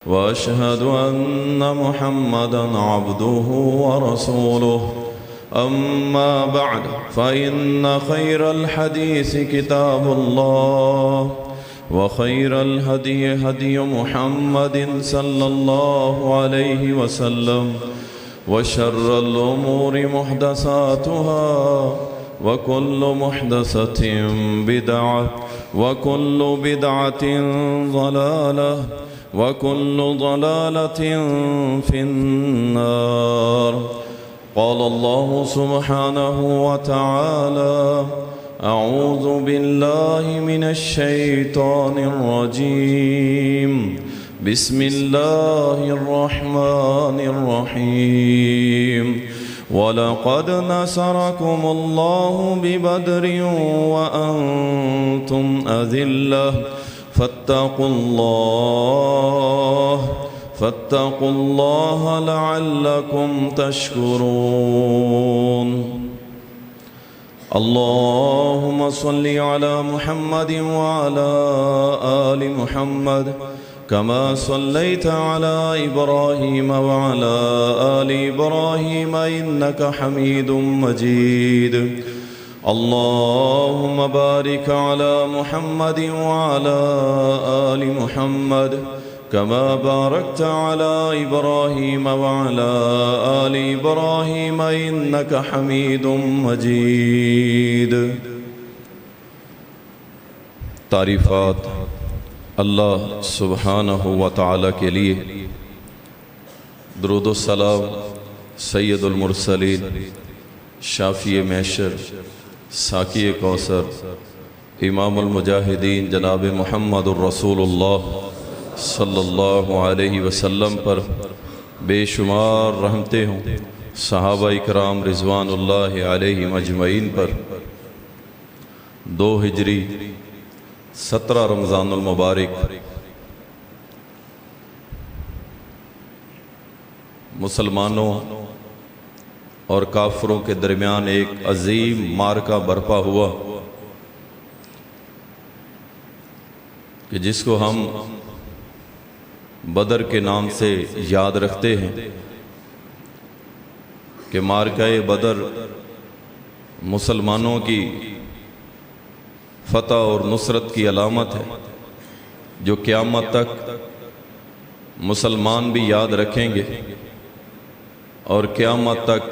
वअशहदु अन्न मुहम्मदन अब्दुहु व रसूलुहु अम्मा बअद फ़इन्न खैरल हदीस किताबुल्लाह व खैरल हदी हदी मुहम्मदिन सल्लल्लाहु अलैहि वसल्लम व शर्रल उमूरि मुहदसातुहा व कुल्लु मुहदसतिन बिदअह व कुल्लु बिदअतिन ज़लालह व कुल्लु ज़लालतिन फिन्नार। क़ाल अल्लाहु सुब्हानहु व तआला अऊज़ु बिल्लाहि मिनश शैतानिर रजीम बिस्मिल्लाहिर रहमानिर रहीम। वलक़द नसरकुमुल्लाहु बिबद्रिन व अंतुम अज़िल्लह फत्तक़ुल्लाह लअल्लकुम तशकुरून। अल्लाहुम्मा सल्लि अला मुहम्मदिन व अला आलि मुहम्मद कमा सल्लैता अला इब्राहीम व अला आलि इब्राहीम इन्नका हमीदुम मजीद। अल्लाहुम्मा बारिक अला मुहम्मदिन व अला आलि मुहम्मद कमा बारकता अला इब्राहीम व अला आलि इब्राहीम इन्नका हमीदुम मजीद। तारीफ़ात अल्लाह सुब्हानहु व तआला के लिए, दुरूद व सलाम सैयदुल मुरसलीन शाफ़ी महशर साक़ी कौसर इमामुल मुजाहिदीन जनाब मुहम्मदुर रसूलुल्लाह सल्लल्लाहु अलैहि वसल्लम पर बेशुमार रहमतें हों, सहाबा इकराम रिज़वानुल्लाहि अलैहिम अजमईन पर। 2 हिजरी 17 रमज़ानुल मुबारक मुसलमानों और काफिरों के दरमियान एक अजीम मार्का बर्पा हुआ कि जिसको हम बदर के नाम से याद रखते हैं कि मार्का बदर मुसलमानों की फ़तह और नुसरत की अलामत है, जो क़यामत तक मुसलमान भी याद रखेंगे और क़यामत तक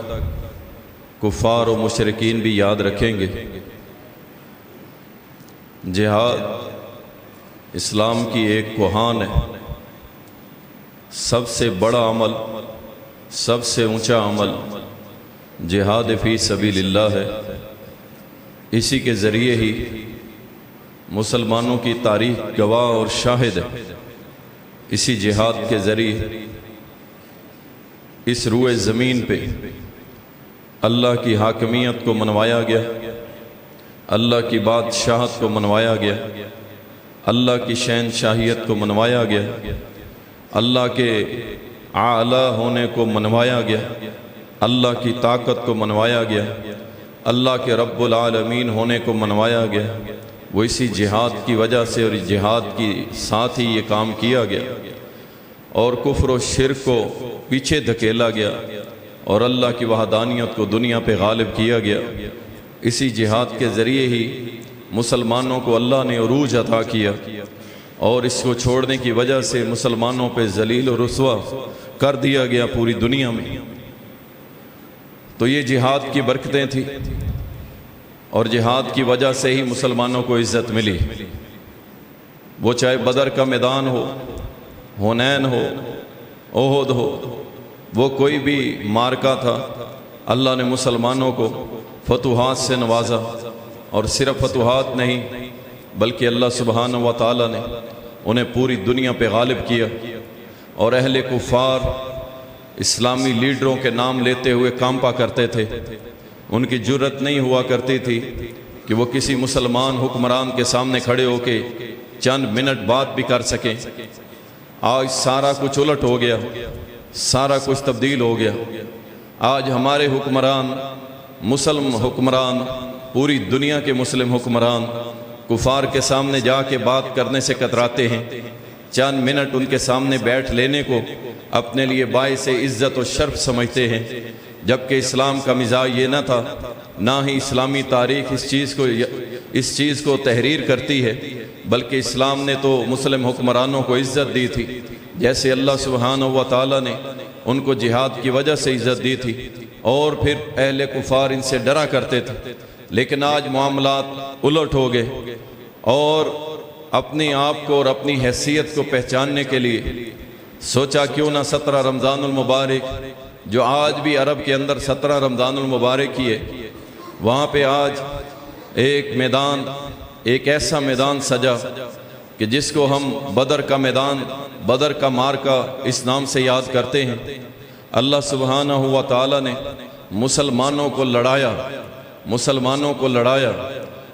कुफ़ार और मुशरिकीन भी याद रखेंगे। जिहाद इस्लाम की एक कुहान है, सबसे बड़ा अमल, सबसे ऊंचा अमल जिहाद फ़ी सबीलिल्लाह है। इसी के ज़रिए ही मुसलमानों की तारीख़ गवाह और शाहिद है। इसी जिहाद के ज़रिए इस रूए ज़मीन पे अल्लाह की हाकमियत को मनवाया गया, अल्लाह की बादशाहत को मनवाया गया, अल्लाह की शहनशाहियत को मनवाया गया, अल्लाह के आला होने को मनवाया गया, अल्लाह की ताकत को मनवाया गया, अल्लाह के रब्बुल आलमीन होने को मनवाया गया। वो इसी जिहाद की वजह से और जिहाद की साथ ही ये काम किया गया और कुफ्र और शिर्क को पीछे धकेला गया और अल्लाह की वहदानियत को दुनिया पे गालिब किया गया। इसी जिहाद के ज़रिए ही मुसलमानों को अल्लाह ने उरूज अता किया और इसको छोड़ने की वजह से मुसलमानों पे जलील और रुस्वा कर दिया गया पूरी दुनिया में। तो ये जिहाद की बरकतें थी और जिहाद की वजह से ही मुसलमानों को इज़्ज़त मिली। वो चाहे बदर का मैदान हो, हुनैन हो, ओहद हो, वो कोई भी मार्का था, अल्लाह ने मुसलमानों को फतुहात से नवाजा। और सिर्फ फतुहात नहीं बल्कि अल्लाह सुब्हानहु व तआला ने उन्हें पूरी दुनिया पे गालिब किया। और अहले कुफ़ार इस्लामी लीडरों के नाम लेते हुए कांपा करते थे। उनकी जुर्रत नहीं हुआ करती थी कि वो किसी मुसलमान हुक्मरान के सामने खड़े होके चंद मिनट बात भी कर सकें। आज सारा कुछ उलट हो गया, सारा कुछ तब्दील हो गया। आज हमारे हुक्मरान, मुसलमान हुक्मरान, पूरी दुनिया के मुस्लिम हुक्मरान कुफार के सामने जाके बात करने से कतराते हैं। चंद मिनट उनके सामने बैठ लेने को अपने लिए बाइस इज़्ज़त और शर्फ समझते हैं, जबकि इस्लाम का मिजाज ये न था, ना ही इस्लामी तारीख़ इस चीज़ को तहरीर करती है, बल्कि इस्लाम ने तो मुस्लिम हुक्मरानों को इज़्ज़त दी थी। जैसे अल्लाह सुब्हानहू व तआला ने उनको जिहाद की वजह से इज़्ज़त दी थी और फिर अहले कुफार इनसे डरा करते थे। लेकिन आज मामलात उलट हो गए और अपने आप को और अपनी हैसियत को पहचानने के लिए सोचा क्यों ना 17 रमज़ानुल मुबारक, जो आज भी अरब के अंदर 17 रमज़ानुल मुबारक ही है, वहाँ पे आज एक ऐसा मैदान सजा कि जिसको हम बदर का मैदान, बदर का मार्का इस नाम से याद करते हैं। अल्लाह सुब्हानहू व तआला ने मुसलमानों को लड़ाया,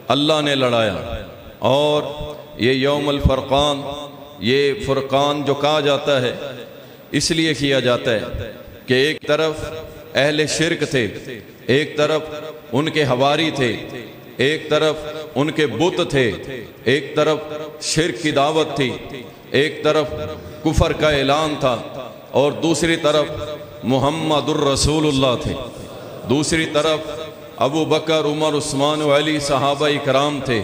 अल्लाह ने लड़ाया। और ये यौमुल फुरक़ान, ये फुरक़ान जो कहा जाता है इसलिए किया जाता है कि एक तरफ अहले शिरक थे, एक तरफ उनके हवारी थे, एक तरफ उनके बुत थे, एक तरफ शिरक की दावत थी, एक तरफ कुफर का ऐलान था और दूसरी तरफ मुहम्मदुर रसूलुल्लाह थे, दूसरी तरफ अबू बकर, उमर, उस्मान व अली सहाबा इकराम थे,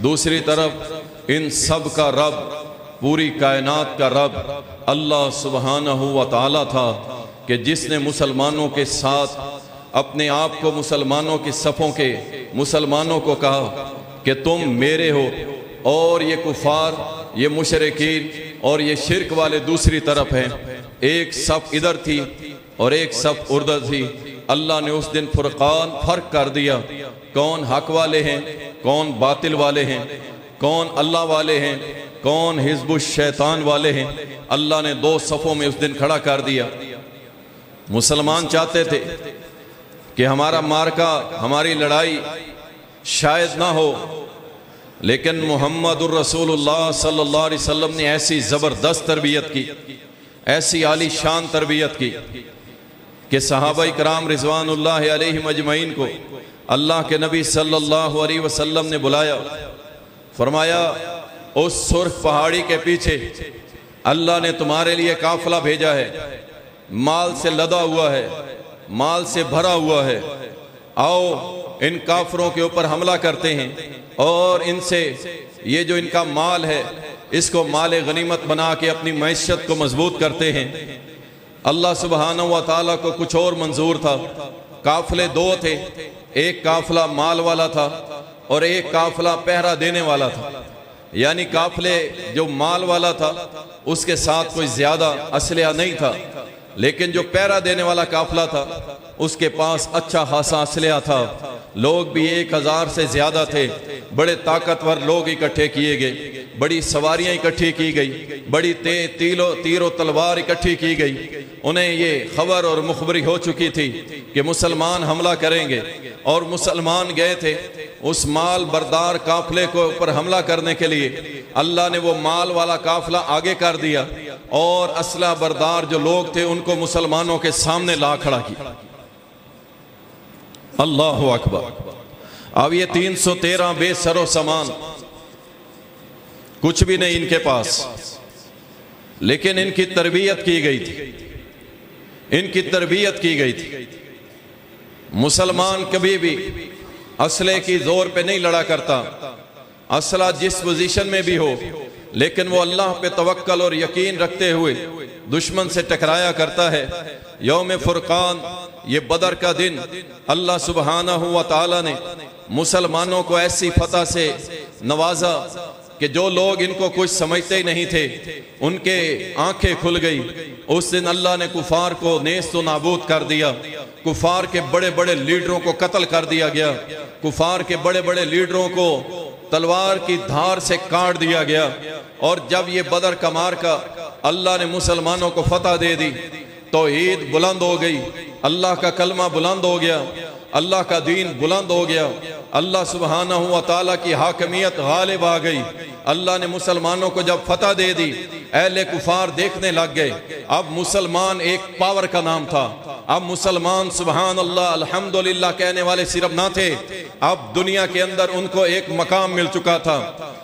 दूसरी तरफ इन सब का रब, पूरी कायनात का रब अल्लाह सुब्हानहू व तआला था कि जिसने मुसलमानों के साथ अपने आप को मुसलमानों के सफ़ों के मुसलमानों को कहा कि तुम मेरे हो और ये कुफार, ये मुशरिकीन और ये शिरक वाले दूसरी तरफ हैं। एक सफ़ इधर थी और एक सफ़ उधर थी। अल्लाह ने उस दिन फुरक़ान फ़र्क कर दिया, कौन हक वाले हैं, कौन बातिल वाले हैं, कौन अल्लाह वाले हैं, कौन हिज़्बुश शैतान वाले हैं। अल्लाह ने दो सफ़ों में उस दिन खड़ा कर दिया। मुसलमान चाहते थे कि हमारा मार्का, हमारी लड़ाई शायद ना हो, लेकिन मुहम्मदुर रसूलुल्लाह सल्लल्लाहु अलैहि वसल्लम ने ऐसी ज़बरदस्त तरबियत की, ऐसी आली शान तरबियत की कि सहाबाए किराम रिज़वानुल्लाहि अलैहिम अजमईन को अल्लाह के नबी सल्लल्लाहु अलैहि वसल्लम ने बुलाया, फरमाया उस सुर्ख पहाड़ी के पीछे अल्लाह ने तुम्हारे लिए काफिला भेजा है, माल से लदा हुआ है, माल से भरा हुआ है, आओ इन काफरों के ऊपर हमला करते हैं और इनसे ये जो इनका माल है इसको माल गनीमत बना के अपनी मैशत को मजबूत करते हैं। अल्लाह सुब्हानहू व तआला को कुछ और मंजूर था। काफिले दो थे, एक काफिला माल वाला था और एक काफिला पहरा देने वाला था। यानी काफिले जो माल वाला था उसके साथ कोई ज्यादा असलहा नहीं था, लेकिन जो पहरा देने वाला काफिला था उसके पास अच्छा खासा असलहा था। लोग भी 1000 से ज्यादा थे, बड़े ताकतवर लोग इकट्ठे किए गए, बड़ी सवारियां इकट्ठी की गई, बड़ी तीरो तलवार इकट्ठी की गई। उन्हें ये खबर और मुखबरी हो चुकी थी कि मुसलमान हमला करेंगे और मुसलमान गए थे उस माल बरदार काफिले को ऊपर हमला करने के लिए। अल्लाह ने वो माल वाला काफिला आगे कर दिया और असला बरदार जो लोग थे उनको मुसलमानों के सामने ला खड़ा किया। अल्लाह अकबर। अब ये 313 बेसरो सामान, कुछ भी नहीं इनके पास, लेकिन इनकी तरबियत की गई थी, इनकी तरबियत की गई थी। मुसलमान कभी भी असले की जोर पे नहीं लड़ा करता, असला जिस पोजीशन में भी हो, लेकिन वो अल्लाह पे तवक्कल और यकीन रखते हुए दुश्मन से टकराया करता है। यौम फुरकान, ये बदर का दिन, अल्लाह सुब्हानहू व तआला ने मुसलमानों को ऐसी फतह से नवाजा कि जो लोग इनको कुछ समझते ही नहीं थे उनके आंखें खुल गई। उस दिन अल्लाह ने कुफार को नेस्त व नाबूद कर दिया, कुफार के बड़े बड़े लीडरों को कत्ल कर दिया गया, कुफार के बड़े बड़े लीडरों को तलवार की धार से काट दिया गया। और जब ये बदर का मार्का अल्लाह ने मुसलमानों को फतह दे दी, तौहीद बुलंद हो गई, अल्लाह का कलमा बुलंद हो गया, अल्लाह का दीन बुलंद हो गया, अल्लाह सुब्हानहू व तआला की हाकमियत गालिब आ गई। अल्लाह ने मुसलमानों को जब फतह दे दी, अहले कुफार देखने लग गए अब मुसलमान एक पावर का नाम था। अब मुसलमान सुबहान अल्लाह अल्हम्दुलिल्लाह कहने वाले सिर्फ ना थे, अब दुनिया के अंदर उनको एक मकाम मिल चुका था।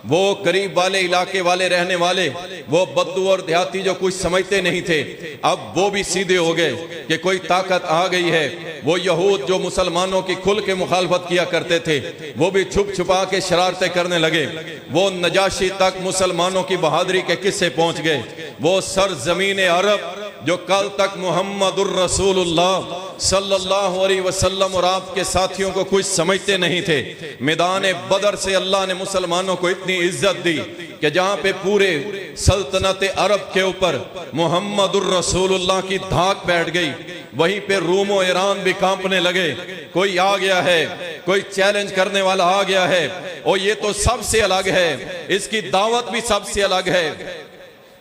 वो करीब वाले इलाके वाले रहने वाले, वो बद्दू और देहाती जो कुछ समझते नहीं थे, अब वो भी सीधे हो गए कि कोई ताकत आ गई है। वो यहूद जो मुसलमानों की खुल के मुखालफत किया करते थे, वो भी छुप छुपा के शरारतें करने लगे। वो नजाशी तक मुसलमानों की बहादुरी के किस्से पहुंच गए। वो सरजमीन अरब जो कल तक मुहम्मदुर रसूलुल्लाह सल्लल्लाहु अलैहि वसल्लम और आपके साथियों को कुछ समझते नहीं थे, मैदान बदर से अल्लाह ने मुसलमानों को इतनी इज्जत दी कि जहां पे पूरे सल्तनत अरब के ऊपर मुहम्मदुर रसूलुल्लाह की धाक बैठ गई, वहीं पे रूम और ईरान भी कांपने लगे। कोई आ गया है, कोई चैलेंज करने वाला आ गया है, और ये तो सबसे अलग है, इसकी दावत भी सबसे अलग है,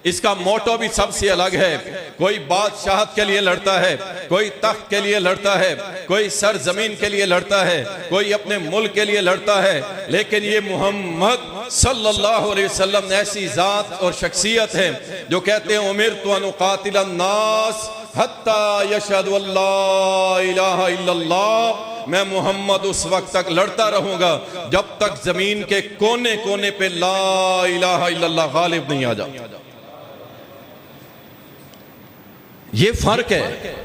इसका मोटो भी सबसे अलग है। कोई बादशाहत के लिए लड़ता है, कोई तख्त के लिए लड़ता है, कोई सरजमीन के लिए लड़ता है, कोई अपने मुल्क के लिए लड़ता है, लेकिन ये मोहम्मद सल्लल्लाहु अलैहि वसल्लम ऐसी जात और शख्सियत है जो कहते हैं उमिरतु अन उकातिलन नास हत्ता यशहदु अल्ला इलाहा इल्लल्लाह। मैं मोहम्मद उस वक्त तक लड़ता रहूंगा जब तक जमीन के कोने कोने पे ला इलाहा इल्लल्लाह गालिब नहीं आ जाता। ये फर्क है।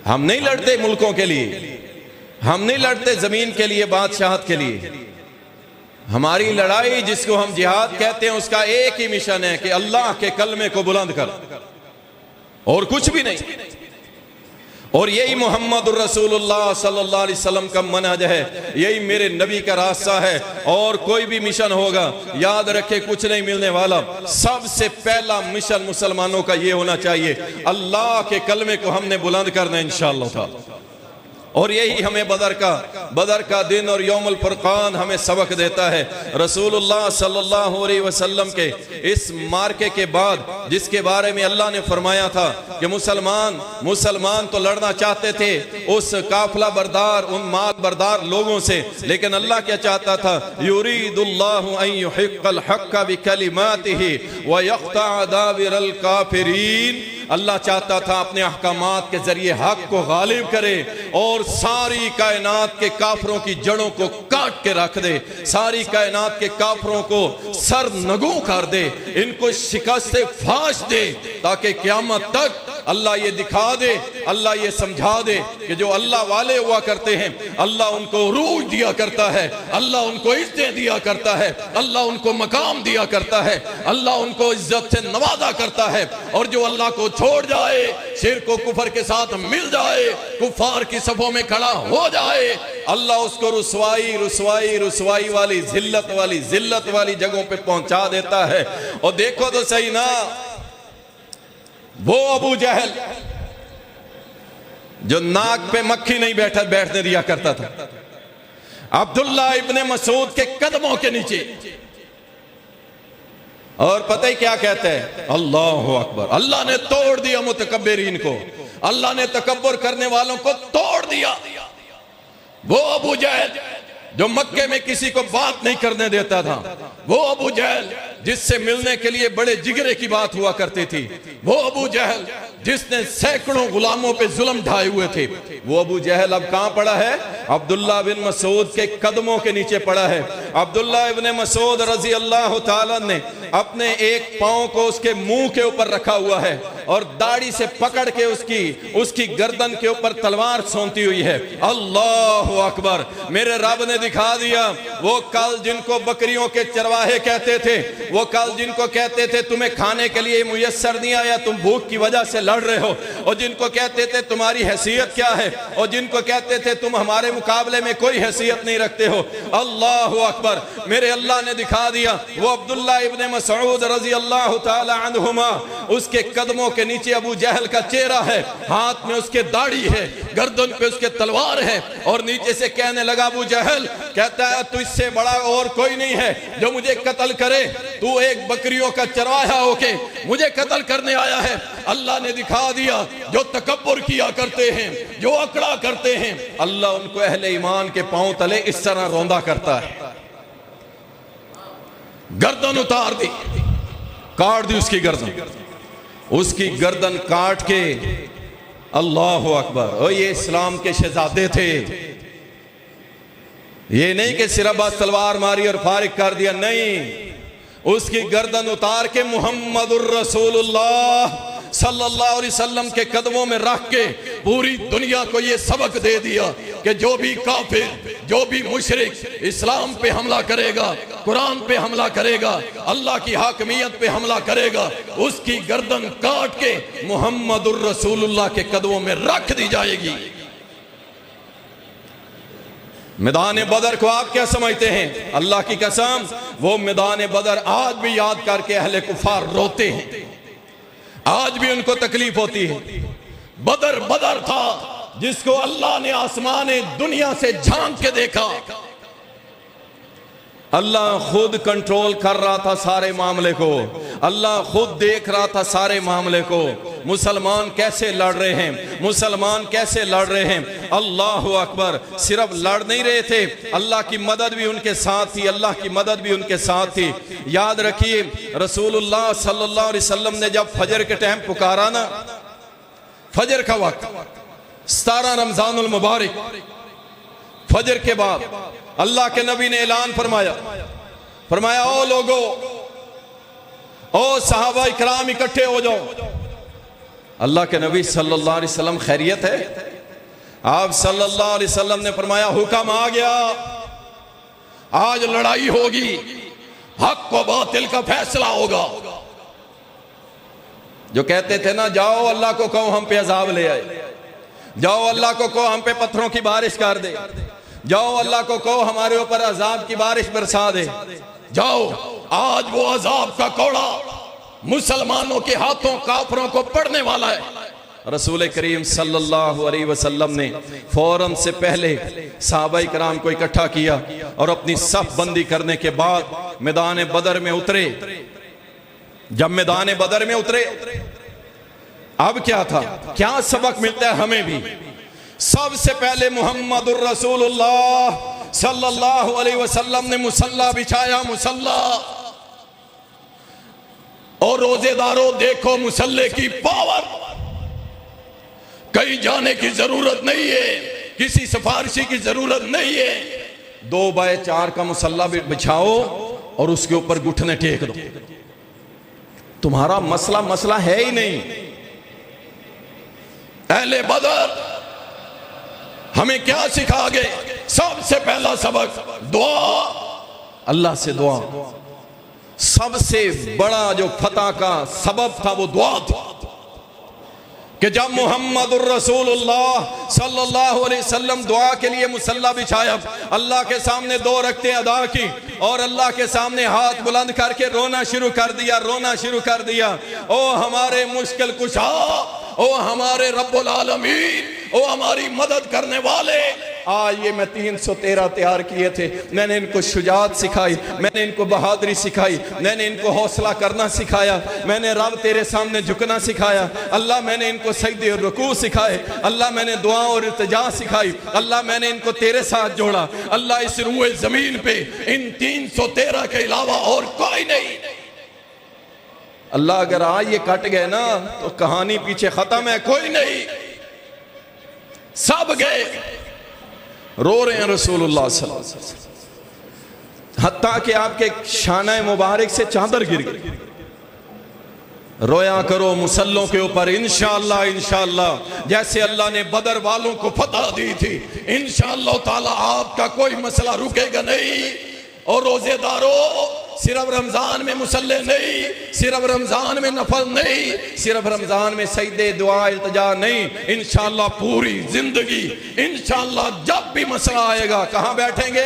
हम नहीं लड़ते मुल्कों के लिए, हम नहीं लड़ते जमीन के लिए, बादशाहत के लिए। हमारी लड़ाई जिसको हम जिहाद कहते हैं, उसका एक ही मिशन है कि अल्लाह के कलमे को बुलंद कर, और कुछ भी नहीं। और यही मोहम्मद रसूलुल्लाह सल्लल्लाहु अलैहि वसल्लम का मनहज है, यही मेरे नबी का रास्ता है। और कोई भी मिशन होगा, याद रखे कुछ नहीं मिलने वाला। सबसे पहला मिशन मुसलमानों का ये होना चाहिए, अल्लाह के कलमे को हमने बुलंद करना इंशाअल्लाह ताला। और यही हमें बदर का दिन और यौमुल फुरकान हमें सबक देता है। रसूलुल्लाह सल्लल्लाहु अलैहि वसल्लम के इस मार्के के बाद, जिसके बारे में अल्लाह ने फरमाया था कि मुसलमान तो लड़ना चाहते थे उस काफिला बरदार, उन माल बरदार लोगों से, लेकिन अल्लाह क्या चाहता था, युरीदुल्लाहु अन युहिक्कल हक्का बिकलिमातिही व यक़तअ दाबिरल काफिरीन। अल्लाह चाहता था अपने अहकामात के जरिए हक को गालिब करे और सारी कायनात के काफरों की जड़ों को काट के रख दे, सारी कायनात के काफरों को सर नगू कर दे, इनको शिकस्त फाश दे, ताकि क़यामत तक अल्लाह ये दिखा दे, अल्लाह ये समझा दे कि जो अल्लाह वाले हुआ करते हैं, अल्लाह उनको रूज दिया करता है, अल्लाह उनको इज्जत दिया करता है, अल्लाह उनको मकाम दिया करता है, अल्लाह उनको इज्जत से नवाजा करता है। और जो अल्लाह को छोड़ जाए, शिर्क और कुफर के साथ मिल जाए, कुफार की सफों में खड़ा हो जाए, अल्लाह उसको रुसवाई वाली जिल्लत वाली जगहों पे पहुंचा देता है। और देखो तो सही ना, वो अबू जहल जो नाक पे मक्खी नहीं बैठने दिया करता था, अब्दुल्ला इब्ने मसूद के कदमों के नीचे, और पता ही क्या कहते हैं, अल्लाहु अकबर। अल्लाह ने तोड़ दिया मुतकब्बिरीन को, अल्लाह ने तकब्बुर करने वालों को तोड़ दिया। वो अबू जहल जो मक्के में किसी को बात नहीं करने देता था, वो अबू जहल जिससे मिलने के लिए बड़े जिगरे की बात हुआ करती थी, वो अबू जहल जिसने सैकड़ों गुलामों पे जुल्म ढाए हुए थे, वो अबू जहल अब कहां पड़ा है, अब्दुल्ला बिन मसूद के कदमों के नीचे पड़ा है। अब्दुल्ला इब्ने मसूद रजी अल्लाह ताला ने अपने एक पांव को उसके मुंह के ऊपर रखा हुआ है और दाढ़ी से पकड़ के उसकी गर्दन के ऊपर तलवार सोंती हुई है। अल्लाह अकबर। मेरे रब ने दिखा दिया, वो कल जिनको बकरियों के चरवाहे कहते थे, वो कल जिनको कहते थे तुम्हें खाने के लिए मुयस्सर नहीं आया, तुम भूख की वजह से लड़ रहे हो, और जिनको कहते थे तुम्हारी हैसियत क्या है, और जिनको कहते थे तुम हमारे मुकाबले में कोई हैसियत नहीं रखते हो। अल्लाह अकबर। मेरे अल्लाह ने दिखा दिया, वो अब्दुल्ला इब्ने मसूद रजी अल्लाह ताला अन्हुमा, उसके कदमों के नीचे अबू जहल का चेहरा है, हाथ में उसके दाढ़ी है, गर्दन पे उसके तलवार है, और नीचे से कहने लगा, अबू जहल कहता है तू इससे बड़ा और कोई नहीं है जो मुझे कत्ल करे, तू एक बकरियों का चरवाहा होके मुझे कत्ल करने आया है। अल्लाह ने दिखा दिया, जो तकब्बुर किया करते हैं, जो अकड़ा करते हैं, अल्लाह उनको अहले ईमान के पांव तले इस तरह रौंदा करता है। गर्दन उतार दी, काट दी उसकी गर्दन काट के, अल्लाह अकबर। और ये इस्लाम के शहजादे थे, ये नहीं कि सिर्फ बस तलवार मारी और फारिग कर दिया, नहीं, उसकी गर्दन उतार के मुहम्मदुर रसूलुल्लाह सल्लल्लाहु अलैहि वसल्लम के कदमों में रख के पूरी दुनिया को ये सबक दे दिया कि जो भी काफिर, जो भी मुशरिक इस्लाम पे हमला करेगा, कुरान पे हमला करेगा, अल्लाह की हाकमियत पे हमला करेगा, उसकी गर्दन काट के मुहम्मदुर रसूलुल्लाह के कदमों में रख दी जाएगी। मैदान बदर को आप क्या समझते हैं? अल्लाह की कसम, वो मैदान बदर आज भी याद करके अहले कुफार रोते हैं, आज भी उनको तकलीफ होती है। बदर बदर था जिसको अल्लाह ने आसमाने दुनिया से झांक के देखा। अल्लाह खुद कंट्रोल कर रहा था सारे मामले को, अल्लाह खुद देख रहा था सारे मामले को। मुसलमान कैसे लड़ रहे हैं, मुसलमान कैसे लड़ रहे हैं। अल्लाह अकबर। सिर्फ लड़ नहीं रहे थे, अल्लाह की मदद भी उनके साथ थी, अल्लाह की मदद भी उनके साथ थी। याद रखिए, रसूलुल्लाह सल्लल्लाहु अलैहि वसल्लम ने जब फजर के टाइम पुकारा ना, फजर का वक्त 17 रमजानुल मुबारक, फजर के बाद अल्लाह के नबी ने ऐलान फरमाया, फरमाया ओ लोगो, ओ सहाबा इकराम इकट्ठे हो जाओ। अल्लाह के नबी सल्लल्लाहु अलैहि वसल्लम खैरियत है? आप सल्लल्लाहु अलैहि वसल्लम ने फरमाया हुक्म आ गया, आज लड़ाई होगी, हक व बातिल का फैसला होगा। जो कहते थे ना, जाओ अल्लाह को कहो हम पे अजाब ले आए, जाओ अल्लाह को कहो हम पे पत्थरों की बारिश कर दे, जाओ अल्लाह को कहो हमारे ऊपर अजाब की बारिश बरसा दे, जाओ। आज वो अजाब का कौड़ा मुसलमानों के हाथों काफरों को पड़ने वाला है। रसूल करीम सल्लल्लाहु अलैहि वसल्लम ने फौरन से पहले सहाबा इकराम को इकट्ठा किया और अपनी सफ बंदी करने के बाद मैदान बदर में उतरे। जब मैदान बदर में उतरे, अब क्या था, क्या सबक मिलता है हमें भी? सबसे पहले मुहम्मदुर रसूलुल्लाह सल्लल्लाहु अलैहि वसल्लम ने मुसल्ला बिछाया, मुसल्ला। और रोजेदारों देखो मुसल्ले की पावर, कहीं जाने की जरूरत नहीं है, किसी सिफारिशी की जरूरत नहीं है। 2x4 का मुसल्ला बिछाओ और उसके ऊपर घुटने टेक दो, तुम्हारा मसला मसला है ही नहीं। अहले बदर हमें क्या सिखा गए? सबसे पहला सबक दुआ, अल्लाह से दुआ। सबसे बड़ा जो फतह का सबब था वो दुआ था कि जब मुहम्मदुर रसूलुल्लाह सल्लल्लाहु अलैहि वसल्लम दुआ के लिए मुसल्ला बिछाया, अल्लाह के सामने 2 रकअतें अदा की और अल्लाह के सामने हाथ बुलंद करके रोना शुरू कर दिया, रोना शुरू कर दिया। ओ हमारे मुश्किल कुशा, ओ हमारे रब्बुल आलमीन, ओ हमारी मदद करने वाले। आज ये मैं 313 तैयार किए थे, मैंने इनको शुजात सिखाई, मैंने इनको बहादुरी सिखाई, मैंने इनको हौसला करना सिखाया, मैंने रब तेरे सामने झुकना सिखाया, अल्लाह मैंने इनको सजदे और रुकू सिखाए, अल्लाह मैंने दुआ और इल्तिजा सिखाई, अल्लाह मैंने इनको तेरे साथ जोड़ा। अल्लाह इस रूए जमीन पे इन 313 के अलावा और कोई नहीं। अल्लाह अगर आज ये कट गए ना तो कहानी पीछे खत्म है, कोई नहीं, सब गए। रो रहे हैं रसूलुल्लाह सल्लल्लाहु अलैहि वसल्लम, हत्ता कि आपके शाना मुबारक से चादर गिर गई। रोया करो मुसल्लों के ऊपर, इंशाअल्लाह इंशाअल्लाह, जैसे अल्लाह ने बदर वालों को फतह दी थी, इंशाअल्लाह ताला आपका कोई मसला रुकेगा नहीं। और रोजेदारों, सिर्फ रमजान में मुसल्ले नहीं, सिर्फ रमजान में नफल नहीं, सिर्फ रमजान में सजदे दुआ इल्तिजा नहीं, इंशाअल्लाह पूरी जिंदगी, इंशाअल्लाह जब भी मसला आएगा कहाँ बैठेंगे?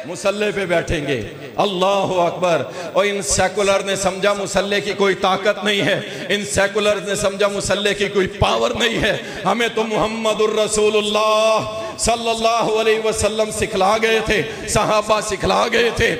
मुसल्ले पे बैठेंगे। अल्लाह अकबर। और इन सेकुलर ने समझा मुसल्ले की कोई ताकत नहीं है, इन सेकुलर ने समझा मुसल्ले की कोई पावर नहीं है। हमें तो मुहम्मदुर रसूलुल्लाह सल्लल्लाहु अलैहि वसल्लम सिखला गए थे, सहाबा सिखला गए थे।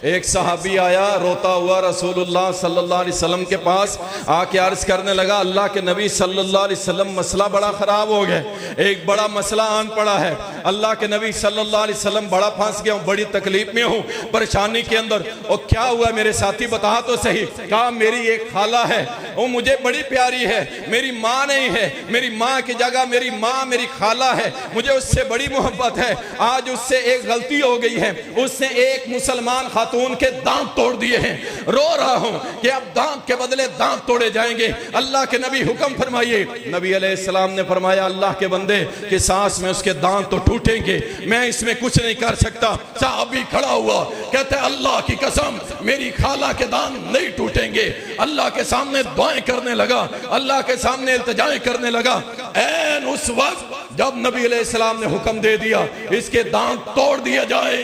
एक सहाबी आया रोता हुआ रसूलुल्लाह सल्लल्लाहु अलैहि वसल्लम के पास आके अर्ज करने लगा, अल्लाह के नबी सल्लल्लाहु अलैहि वसल्लम मसला बड़ा खराब हो गया, एक बड़ा मसला आन पड़ा है। अल्लाह के नबी सल्लल्लाहु अलैहि वसल्लम बड़ा फंस गया हूँ, बड़ी तकलीफ में हूँ, परेशानी के अंदर। और क्या हुआ मेरे साथी, बता तो सही। कहा मेरी एक खाला है, वो मुझे बड़ी प्यारी है, मेरी माँ नहीं है, मेरी माँ की जगह मेरी माँ मेरी खाला है, मुझे उससे उससे बड़ी मोहब्बत है। आज उससे एक गलती हो गई है, उसने एक मुसलमान खातून के दांत तोड़ दिए हैं। रो रहा हूं कि अब दांत के बदले दांत तोड़े जाएंगे। अल्लाह के नबी हुक्म फरमाइए। नबी अलैहिस्सलाम ने फरमाया, अल्लाह के बंदे कि सांस में उसके दांत तो टूटेंगे, मैं इसमें कुछ नहीं कर सकता। साहबी खड़ा हुआ, कहते अल्लाह की कसम मेरी खाला के दांत नहीं टूटेंगे। अल्लाह के सामने दुआएं करने लगा, अल्लाह के सामने इल्तिजाएं करने लगा। ऐन उस वक्त जब नबी अलैहिस्सलाम ने हुक्म दे दिया इसके दांत तोड़ दिए जाए,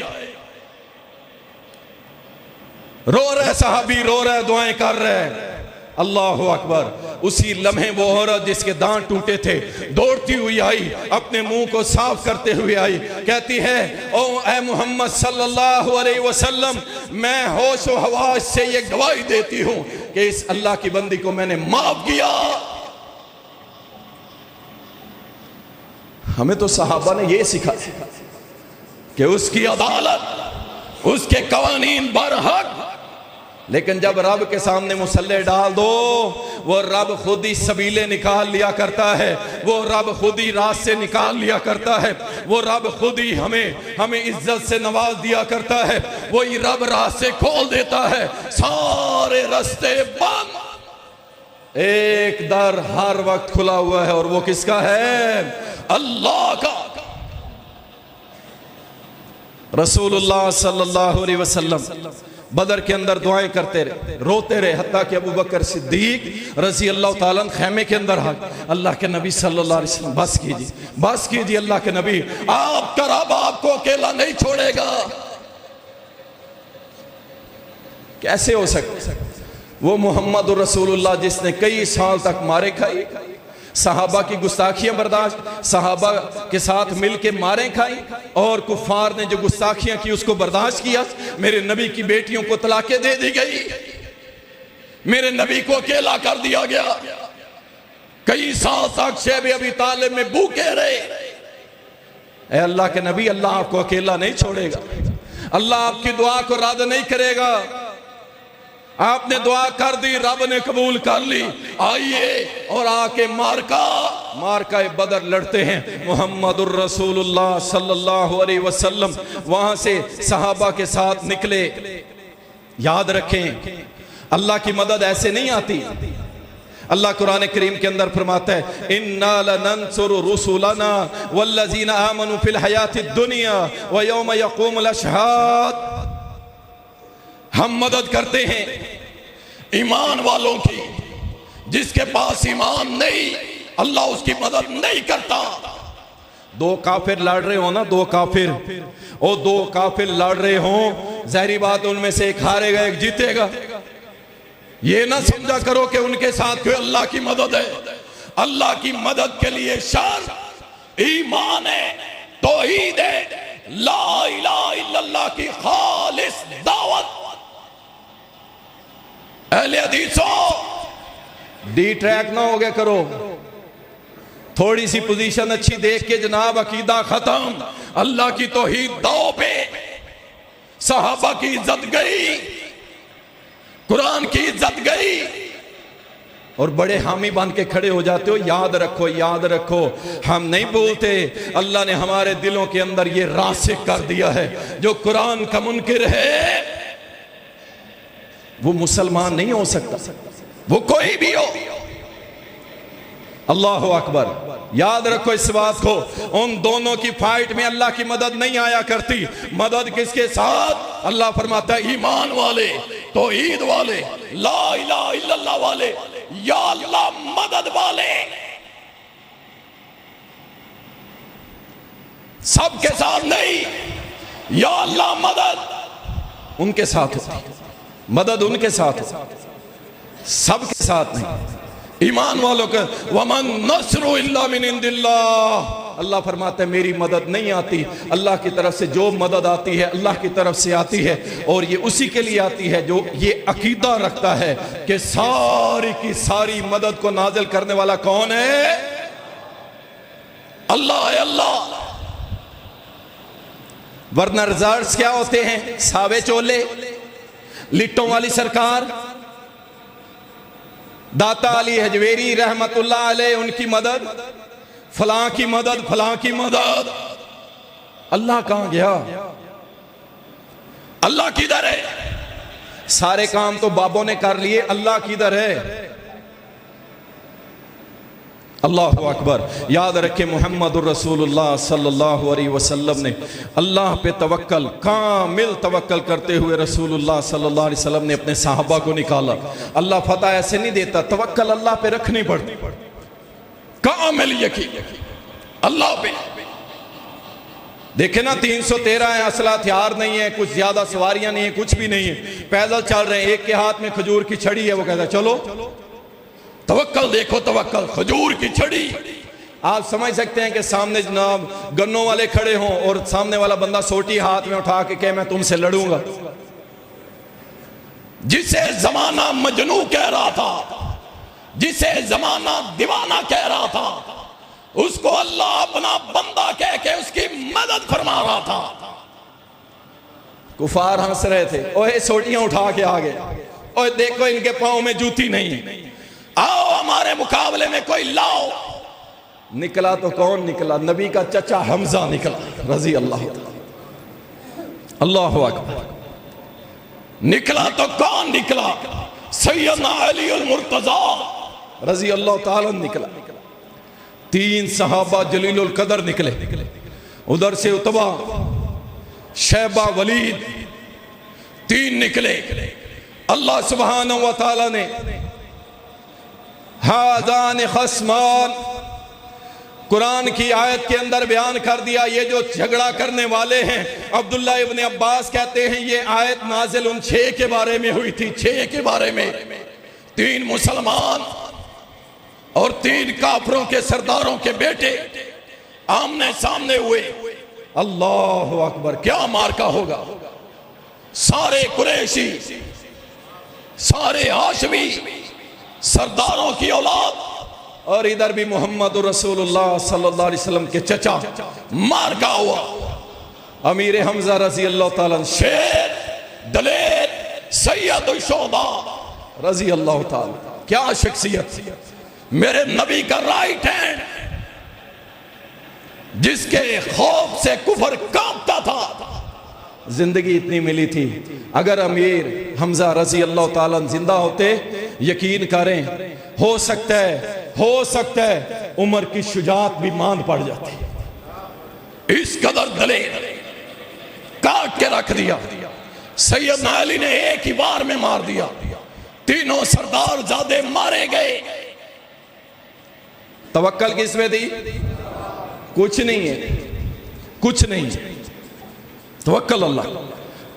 रो रहे साहबी, रो रहे, दुआएं कर रहे। अल्लाह अकबर। उसी लम्हे वो औरत जिसके दांत टूटे थे दौड़ती हुई आई, अपने मुंह को साफ करते हुए आई, कहती है ओ ए मोहम्मद सल्लल्लाहु अलैहि वसल्लम, मैं होश व हवास से ये गवाही देती हूं कि इस अल्लाह की बंदी को मैंने माफ किया। हमें तो सहाबा ने ये सिखाया कि उसकी अदालत, उसके कवानीन बरहक, लेकिन जब रब के सामने मुसल्ले डाल दो, वो रब खुद ही सबीले निकाल लिया करता है, वो रब खुद ही रास्ते निकाल लिया करता है, वो रब खुद ही हमें इज्जत से नवाज दिया करता है, वही रब रास्ते खोल देता है। सारे रास्ते बंद, एक दर हर वक्त खुला हुआ है, और वो किसका है? अल्लाह का। रसूलुल्लाह सल्लल्लाहु अलैहि वसल्लम बदर के अंदर दुआएं करते रहे, रोते रहे, हत्ता कि अबू बकर सिद्दीक रजी अल्लाह ताला खैमे के अंदर आ। अल्लाह के नबी सल्लल्लाहु अलैहि वसल्लम बस कीजिए, बस कीजिए, अल्लाह के नबी आपका रब आपको अकेला नहीं छोड़ेगा। कैसे हो सकता? वो मोहम्मद रसूलुल्लाह जिसने कई साल तक मारे खाई, सहाबा की गुस्ताखियां बर्दाश्त, सहाबा के साथ मिलके मारें खाई, और कुफार ने जो गुस्ताखियां की उसको बर्दाश्त किया। मेरे नबी की बेटियों को तलाकें दे दी गई, मेरे नबी को अकेला कर दिया गया, कई साल तक शैब अबी तालिब में भूखे रहे। ऐ अल्लाह के नबी, अल्लाह आपको अकेला नहीं छोड़ेगा, अल्लाह आपकी दुआ को रद्द नहीं करेगा। आपने दुआ कर दी, रब ने कबूल कर ली। आइए और आके मारका बदर लड़ते हैं। मुहम्मदुर रसूलुल्लाह सल्लल्लाहु अलैहि वसल्लम वहां से सहाबा के साथ निकले। याद रखें, अल्लाह की मदद ऐसे नहीं आती। अल्लाह कुरान करीम के अंदर फरमाता है, इन्ना लनंसुरु रुसुलना वल्लज़ीना आमनु फिल हयातिद दुनिया व यौम यक़ूमुल अशहाद। हम मदद करते हैं ईमान वालों की, जिसके पास ईमान नहीं अल्लाह उसकी मदद नहीं करता। दो काफिर लड़ रहे हो ना, दो काफिर, और दो काफिर लड़ रहे हो, जाहिर बात उनमें से एक हारेगा एक जीतेगा। ये ना समझा करो कि उनके साथ कोई अल्लाह की मदद है। अल्लाह की मदद के लिए शर्त ईमान है, तौहीद है, ला इलाहा इल्लल्लाह की खालिस दावत। अहले हदीसों, डी ट्रैक ना हो गया करो, थोड़ी सी पोजीशन अच्छी देख के जनाब अकीदा खत्म, अल्लाह की तौहीद दाव पे। सहाबा की इज्जत गई, कुरान की इज्जत गई, और बड़े हामी बन के खड़े हो जाते हो। याद रखो, याद रखो, हम नहीं बोलते, अल्लाह ने हमारे दिलों के अंदर ये रासिक कर दिया है। जो कुरान का मुनकिर है वो मुसलमान नहीं हो सकता, वो कोई भी हो। अल्लाह अकबर। याद रखो इस बात को, उन दोनों की फाइट में अल्लाह की मदद नहीं आया करती। मदद किसके साथ? अल्लाह फरमाता है ईमान वाले, तौहीद वाले, ला इलाहा इल्लल्लाह वाले, या अल्लाह मदद वाले, सबके साथ नहीं। या अल्लाह मदद उनके साथ होती है, मदद उनके साथ, सबके साथ नहीं। ईमान वालों का वमन नस्रु इल्ला मिन इंदिल्लाह, अल्लाह फरमाता है मेरी मदद नहीं आती, अल्लाह की तरफ से जो मदद आती है अल्लाह की तरफ से आती है, और ये उसी के लिए आती है जो ये अकीदा रखता है कि सारी की सारी मदद को नाजिल करने वाला कौन है? अल्लाह है, अल्लाह। वरना रिजल्ट्स क्या होते हैं? सावे चोले, लिट्टों वाली सरकार, दाता अली हजवेरी रहमतुल्लाह अलैह, उनकी मदद, फलां की मदद, फलां की मदद। अल्लाह कहां गया? अल्लाह किधर है? सारे काम तो बाबों ने कर लिए, अल्लाह किधर है? अल्लाह अकबर। याद रखे मुहम्मदुर रसूलुल्लाह सल्लल्लाहु अलैहि वसल्लम ने अल्लाह पे तवक्कल, कामिल तवक्कल करते हुए रसूलुल्लाह सल्लल्लाहु अलैहि वसल्लम ने अपने सहाबा को निकाला। अल्लाह फतह ऐसे नहीं देता, तवक्कल अल्लाह पे रखनी पड़ती, कामिल यकीन अल्लाह पे। देखे ना 313 है, असला हथियार नहीं है, कुछ ज्यादा सवारियां नहीं है, कुछ भी नहीं है, पैदल चल रहे हैं, एक के हाथ में खजूर की छड़ी है, वो कहता है चलो। तवक्कल देखो, तवक्कल, खजूर की छड़ी। आप समझ सकते हैं कि सामने जनाब गन्नों वाले खड़े हों और सामने वाला बंदा सोटी हाथ में उठा के कहे मैं तुमसे लड़ूंगा। जिसे जमाना मजनू कह रहा था, जिसे जमाना दीवाना कह रहा था, उसको अल्लाह अपना बंदा कह के उसकी मदद फरमा रहा था। कुफार हंस रहे थे, ओए सोटियां उठा के आ गए, ओए देखो इनके पांव में जूती नहीं, आओ हमारे मुकाबले में कोई लाओ। निकला तो कौन निकला? नबी का चचा हमजा निकला रजी अल्लाह, अल्लाह अकबर। निकला तो कौन निकला? सैयदना अली अल मुर्तजा रजी अल्लाह ताला निकला। 3 सहाबा जलीलुल कदर निकले, उधर से उतबा, शैबा, वलीद, 3 निकले। अल्लाह सुब्हानहु व तआला ने हादान खस्मान कुरान की आयत के अंदर बयान कर दिया। ये जो झगड़ा करने वाले हैं, अब्दुल्ला इब्ने अब्बास कहते हैं ये आयत नाजिल उन 6 के बारे में हुई थी, 6 के बारे में। 3 मुसलमान और 3 काफरों के सरदारों के बेटे आमने सामने हुए। अल्लाह अकबर, क्या मार्का होगा। सारे कुरैशी, सारे हाशमी सरदारों की औलाद, और इधर भी मोहम्मद रसूलुल्लाह सल्लल्लाहु अलैहि वसल्लम के चचा। मार्का हुआ अमीर हमजा रजी अल्लाह ताला, शेर, दलेर, सैयद शुहदा रजी अल्लाह ताला। क्या शख्सियत, मेरे नबी का राइट हैंड, जिसके खौफ से कुफर कांपता था। जिंदगी इतनी मिली थी, अगर अमीर हमजा रजी अल्लाह ताला जिंदा होते, यकीन करें हो सकता है उमर की शुजात भी मांद पड़ जाती। इस कदर दलेर, काट के रख दिया। सैयदना अली ने एक ही बार में मार दिया, 3 सरदार ज़ादे मारे गए। तवक्कल किसमें थी? कुछ नहीं है, कुछ नहीं, तवक्कल अल्लाह,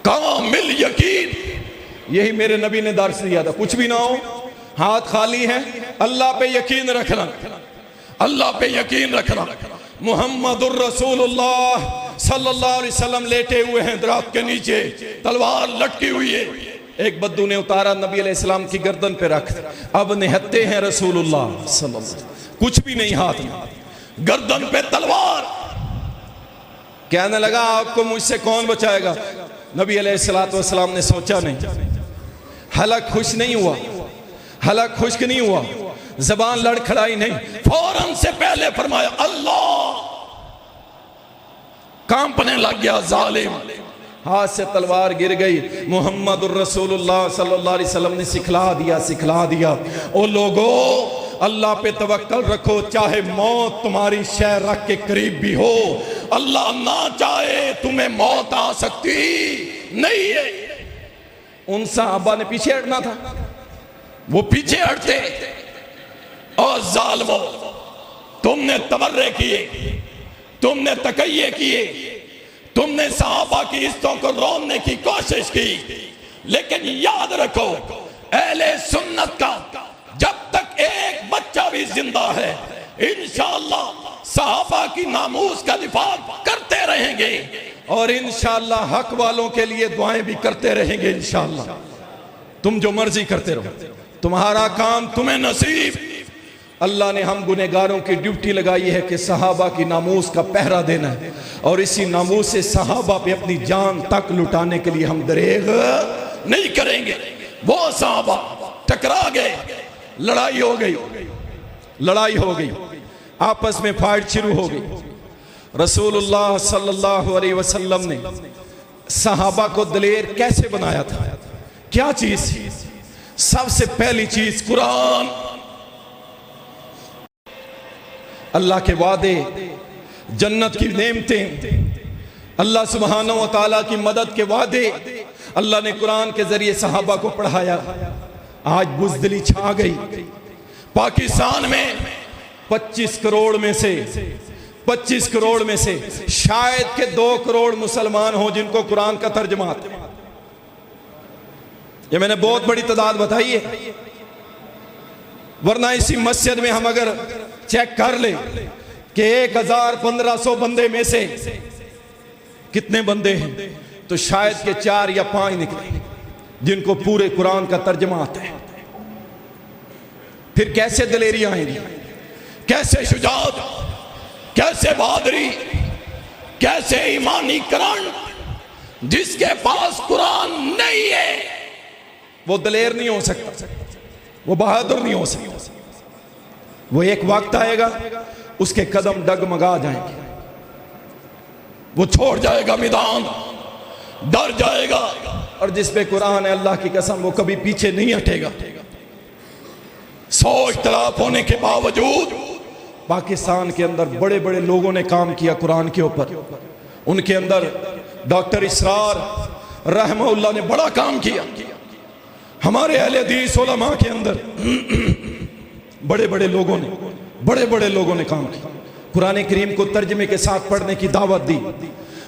कामिल यकीन। यही मेरे नबी ने दर्श दिया था। कुछ भी ना हो, हाथ खाली है, अल्लाह पे यकीन रखना, अल्लाह पे यकीन रखना। मुहम्मदुर रसूलुल्लाह सल्लल्लाहु अलैहि वसल्लम लेटे हुए हैं दरख्त के नीचे, तलवार लटकी हुई है। एक बद्दू ने उतारा, नबी अलैहिस्सलाम की गर्दन पे रख। अब निहत्ते हैं रसूलुल्लाह सल्लल्लाहु अलैहि वसल्लम, कुछ भी नहीं हाथ में, गर्दन पे तलवार। कहने लगा आपको मुझसे कौन बचाएगा? नबी अलैहिस्सलाम ने सोचा नहीं, हलक खुश नहीं हुआ, हलक खुश्क नहीं हुआ, जबान लड़खड़ाई नहीं, फौरन से पहले फरमाया अल्लाह। कांपने लग गया जालिम, हाथ से तलवार गिर गई। मुहम्मद रसूलुल्लाह सल्लल्लाहु अलैहि वसल्लम ने सिखला दिया ओ लोगों, अल्लाह पे तवक्कल रखो, चाहे मौत तुम्हारी शह रख के करीब भी हो, अल्लाह ना चाहे तुम्हें मौत आ सकती नहीं है। उन सहाबा ने पीछे हटना था, वो पीछे हटते। और जालिमो, तुमने तबर्रे किए, तुमने तकैये किए, तुमने सहाबा की इज्जतों को रोनने की कोशिश की, लेकिन याद रखो अहले सुन्नत का जब तक एक बच्चा भी जिंदा है, इंशाअल्लाह सहाबा की नामूस का दिफा करते रहेंगे और इंशाअल्लाह हक वालों के लिए दुआएं भी करते रहेंगे। इंशाअल्लाह तुम जो मर्जी करते रहो, तुम्हारा काम तुम्हें नसीब। अल्लाह ने हम गुनहगारों की ड्यूटी लगाई है कि सहाबा की नामूस का पहरा देना है, और इसी नामूस से सहाबा पे अपनी जान तक लुटाने के लिए हम दरेग नहीं करेंगे। वो सहाबा टकरा गए, लड़ाई हो गई, आपस में फाइट शुरू हो गई। रसूलुल्लाह सल्लल्लाहु अलैहि वसल्लम ने सहाबा को दलेर कैसे बनाया था? क्या चीज थी? सबसे पहली चीज कुरान, अल्लाह के वादे, जन्नत की नेमतें, अल्लाह सुब्हानहु व तआला की मदद के वादे अल्लाह ने कुरान के जरिए सहाबा को पढ़ाया। आज बुज़दिली छा गई। पाकिस्तान में 25 करोड़ में से शायद के 2 करोड़ मुसलमान हो जिनको कुरान का तर्जमा आता है। ये मैंने बहुत बड़ी तादाद बताई है, वरना इसी मस्जिद में हम अगर चेक कर ले कि 1000-1500 बंदे में से कितने बंदे हैं, तो शायद के 4 या 5 निकले जिनको पूरे कुरान का तर्जमा आता है। फिर कैसे दलेरी आएंगी, कैसे शुजाअत, कैसे बहादुरी, कैसे ईमानी करण? जिसके पास कुरान नहीं है वो दलेर नहीं हो सकता, वो बहादुर नहीं हो सकता। वो एक वक्त आएगा उसके कदम डगमगा जाएंगे, वो छोड़ जाएगा मैदान, डर जाएगा, और जिस पे कुरान है अल्लाह की कसम वो कभी पीछे नहीं हटेगा। 100 इख्तिलाफ होने के बावजूद पाकिस्तान के अंदर बड़े बड़े लोगों ने काम किया कुरान के ऊपर। उनके अंदर डॉक्टर इसरार रहमहुल्लाह ने बड़ा काम किया। हमारे अहले हदीस उलमा के अंदर बड़े बड़े लोगों ने काम किया। कुरान करीम को तर्जमे के साथ पढ़ने की दावत दी।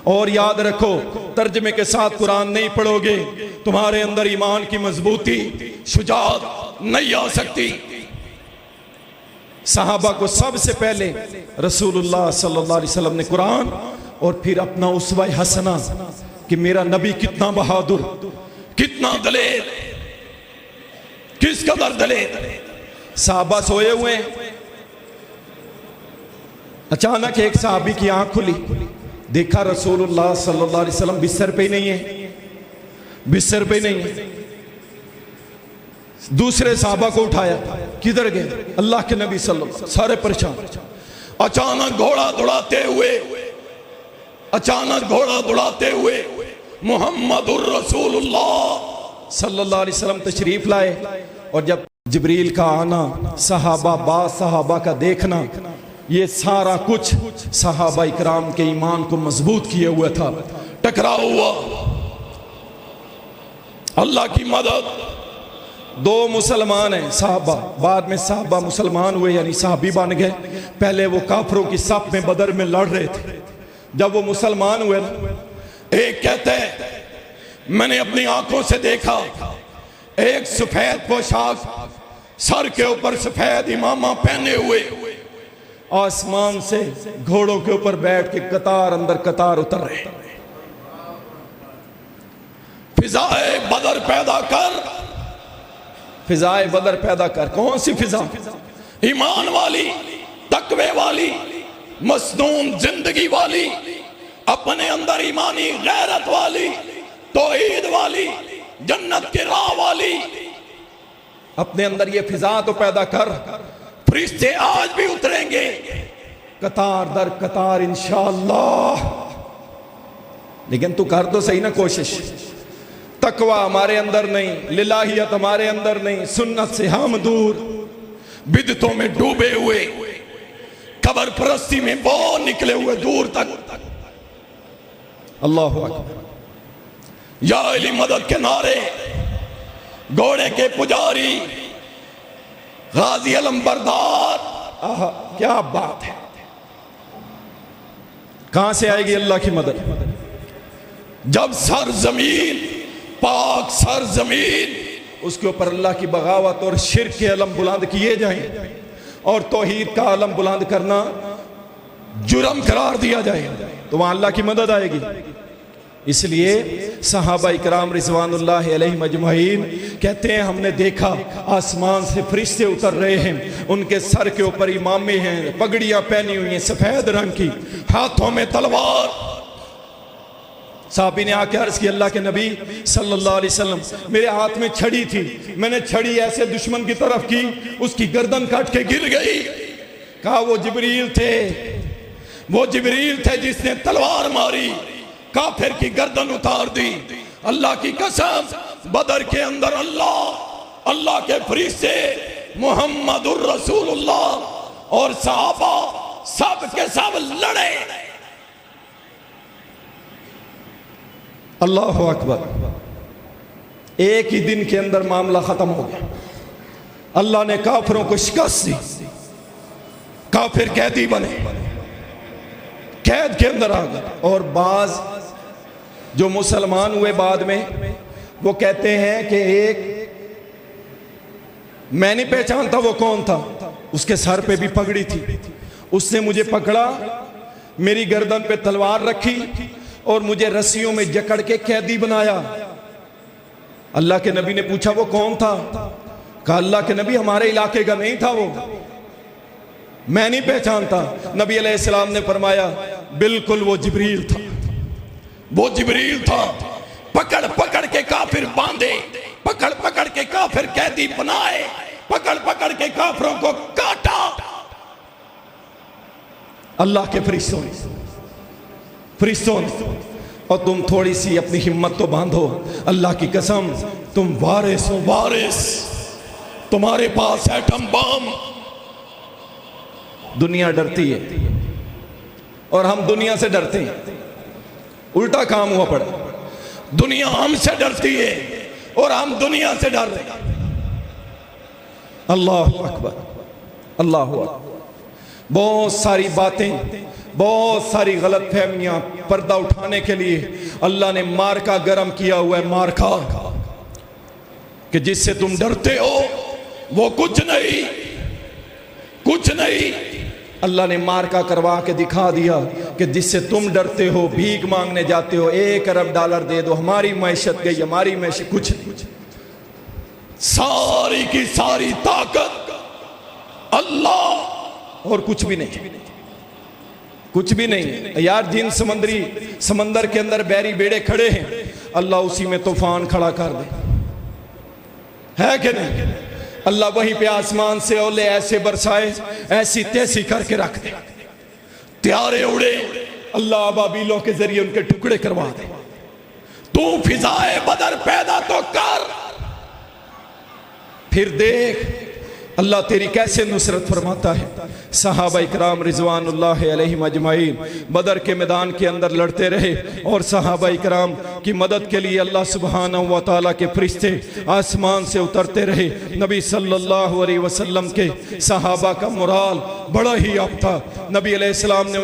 और याद रखो, तर्जमे के साथ कुरान नहीं पढ़ोगे तुम्हारे अंदर ईमान की मजबूती, शुजाअत नहीं आ सकती। सहाबा को सबसे पहले रसूलुल्लाह सल्लल्लाहु अलैहि वसल्लम ने कुरान और फिर अपना उसवा हसना कि मेरा नबी कितना बहादुर, कितना दलेर, किस कदर दलेर। सहाबा सोए हुए, अचानक एक सहाबी की आंख खुली, देखा रसूलुल्लाह सल्लल्लाहु अलैहि वसल्लम बिस्तर पे ही नहीं है। दूसरे सहाबा को उठाया, किधर गए? अल्लाह के नबी सल्लल्लाहु अलैहि वसल्लम। सारे परेशान। अचानक घोड़ा दौड़ाते हुए मुहम्मदुर रसूलुल्लाह सल्लल्लाहु अलैहि वसल्लम तशरीफ लाए। और जब जिब्रील का आना, सहाबा का देखना, ये सारा कुछ सहाबा इकराम के ईमान को मजबूत किए हुआ था। टकराव हुआ, अल्लाह की मदद। 2 मुसलमान हैं सहाबा, बाद में सहाबा मुसलमान हुए, यानी सहाबी बन गए। पहले वो काफरों की सफ में बदर में लड़ रहे थे। जब वो मुसलमान हुए, एक कहते हैं मैंने अपनी आंखों से देखा एक सफेद पोशाक, सर के ऊपर सफेद इमामा पहने हुए, आसमान से घोड़ों के ऊपर बैठ के कतार अंदर कतार उतर रहे। फिजाए बदर पैदा कर। कौन सी फिजा? ईमान वाली, तकवे वाली, मस्नून जिंदगी वाली, अपने अंदर ईमानी गैरत वाली, तौहीद वाली, जन्नत के राह वाली। अपने अंदर ये फिजा तो पैदा कर। फरिश्ते आज भी उतरेंगे कतार दर कतार इंशाअल्लाह। लेकिन तू कर तो सही ना कोशिश। तकवा हमारे अंदर नहीं, लिलाहियत हमारे अंदर नहीं, सुन्नत से हम दूर, बिदतों में डूबे हुए, कब्र परस्ती में बहुत निकले हुए दूर तक। अल्लाहु अकबर। या अली मदद के नारे, घोड़े के पुजारी, गाजी अलम बरदार। आहा, क्या बात है। कहां से आएगी अल्लाह की मदद? जब सरजमीन, पाक सरजमीन, उसके ऊपर अल्लाह की बगावत और शिर्क के अलम बुलंद किए जाएं और तौहीद का अलम बुलंद करना जुर्म करार दिया जाए, तो वहां अल्लाह की मदद आएगी। इसलिए सहाबा इकराम रिज़वानुल्लाह अलैहिम अजमईन कहते हैं हमने देखा आसमान से फरिश्ते उतर रहे हैं, उनके सर के ऊपर इमामे हैं, पगड़ियां पहनी हुई हैं सफेद रंग की, हाथों में तलवार। साहबी ने आके अर्ज की अल्लाह के नबी सल्लल्लाहु अलैहि वसल्लम, मेरे हाथ में छड़ी थी, मैंने छड़ी ऐसे दुश्मन की तरफ की, उसकी गर्दन काट के गिर गई। कहा वो जिब्रील थे, वो जिब्रील थे जिसने तलवार मारी, काफिर की गर्दन उतार दी। अल्लाह की कसम, बदर के अंदर अल्लाह के फरिश्ते, मुहम्मदुर रसूलुल्लाह और सहाबा सब के सब लड़े। अल्लाह अकबर। एक ही दिन के अंदर मामला खत्म हो गया। अल्लाह ने काफिरों को शिकस्त दी, काफिर कैदी बने, कैद के अंदर आ गए। और बाज जो मुसलमान हुए बाद में, वो कहते हैं कि एक मैं नहीं पहचानता वो कौन था, उसके सर पे भी पगड़ी थी, उसने मुझे पकड़ा, मेरी गर्दन पे तलवार रखी और मुझे रस्सियों में जकड़ के कैदी बनाया। अल्लाह के नबी ने पूछा वो कौन था? कहा अल्लाह के नबी हमारे इलाके का नहीं था, वो मैं नहीं पहचानता। नबी अलैहिस्सलाम ने फरमाया बिल्कुल वो जिब्रील था, वो जिब्रील था। पकड़ पकड़ के काफिर बांधे, पकड़ पकड़ के काफिर कैदी बनाए, पकड़ पकड़ के काफिरों को काटा। अल्लाह के फरिश्तों ने। और तुम थोड़ी सी अपनी हिम्मत तो बांधो, अल्लाह की कसम तुम वारिस हो, वारिस। तुम्हारे पास एटम बम। दुनिया डरती है और हम दुनिया से डरते हैं, उल्टा काम हुआ पड़ा। दुनिया हमसे डरती है और हम दुनिया से डर रहे हैं। अल्लाह अकबर, अल्लाह अकबर। बहुत सारी बातें, बहुत सारी गलत फहमियां पर्दा उठाने के लिए अल्लाह ने मार्का गर्म किया हुआ है। मार्का कि जिससे तुम डरते हो वो कुछ नहीं, कुछ नहीं। अल्लाह ने मार्का करवा के दिखा दिया कि जिससे तुम डरते हो, भीख मांगने जाते हो, 1 अरब डॉलर दे दो, हमारी मैशत गई, हमारी मैशत, कुछ नहीं। सारी की सारी ताकत अल्लाह और कुछ भी नहीं, कुछ भी नहीं। यार जिन समंदर के अंदर बैरी बेड़े खड़े हैं, अल्लाह उसी में तूफान खड़ा कर दे, है कि नहीं? अल्लाह वहीं पे आसमान से ओले ऐसे बरसाए, ऐसी तैसी करके रख दे, त्यारे उड़े, अल्लाह अबाबीलों के जरिए उनके टुकड़े करवा दे। तू फिजाए बदर पैदा तो कर, फिर देख अल्लाह तेरी कैसे नुसरत फरमाता है। सहाबा इकराम रिजवानुल्लाह अलैहिम अजमाइन बदर के मैदान के अंदर लड़ते रहे और सहाबा इकराम की मदद के लिए अल्लाह सुब्हानहू व तआला के फरिश्ते आसमान से उतरते रहे। नबी सल्लल्लाहु अलैहि वसल्लम के सहाबा का मोराल बड़ा ही अप था। नबी अलैहिस्सलाम ने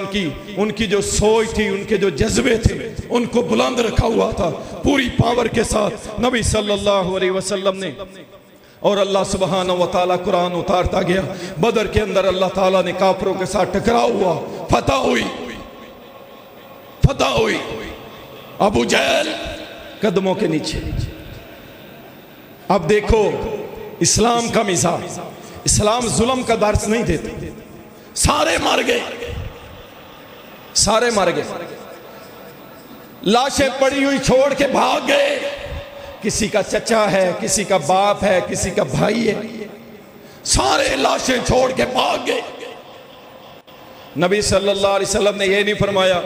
उनकी जो सोच थी, उनके जो जज्बे थे, उनको बुलंद रखा हुआ था पूरी पावर के साथ नबी सल्लल्लाहु अलैहि वसल्लम ने। और अल्लाह सुब्हानहू व तआला कुरान उतारता गया। बदर के अंदर अल्लाह ताला ने काफिरों के साथ टकराव हुआ, फतह हुई, फतह हुई। अबू जहल कदमों के नीचे। अब देखो इस्लाम का मिजाज, इस्लाम जुल्म का दर्स नहीं देता। सारे मर गए, सारे मर गए, लाशें पड़ी हुई छोड़ के भाग गए। किसी का चचा है, किसी का बाप है, किसी का भाई है, सारे लाशें छोड़ के भाग गए। नबी सल्लल्लाहु अलैहि वसल्लम ने यह नहीं फरमाया